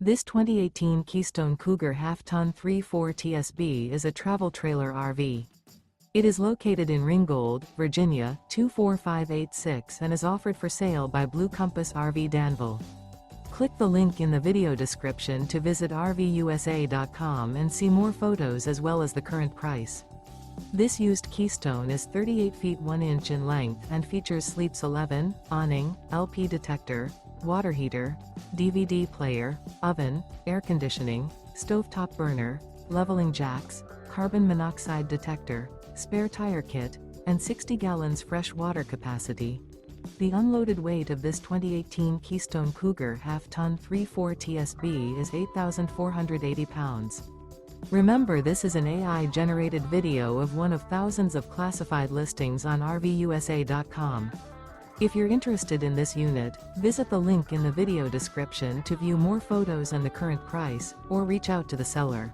This 2018 Keystone Cougar Half-Ton 3.4 TSB is a travel trailer RV. It is located in Ringgold, Virginia, 24586 and is offered for sale by Blue Compass RV Danville. Click the link in the video description to visit RVUSA.com and see more photos as well as the current price. This used Keystone is 38 feet 1 inch in length and features sleeps 11, awning, LP detector, water heater, DVD player, oven, air conditioning, stovetop burner, leveling jacks, carbon monoxide detector, spare tire kit, and 60 gallons fresh water capacity. The unloaded weight of this 2018 Keystone Cougar Half-Ton 3.4 TSB is 8,480 pounds. Remember, this is an AI-generated video of one of thousands of classified listings on RVUSA.com. If you're interested in this unit, visit the link in the video description to view more photos and the current price, or reach out to the seller.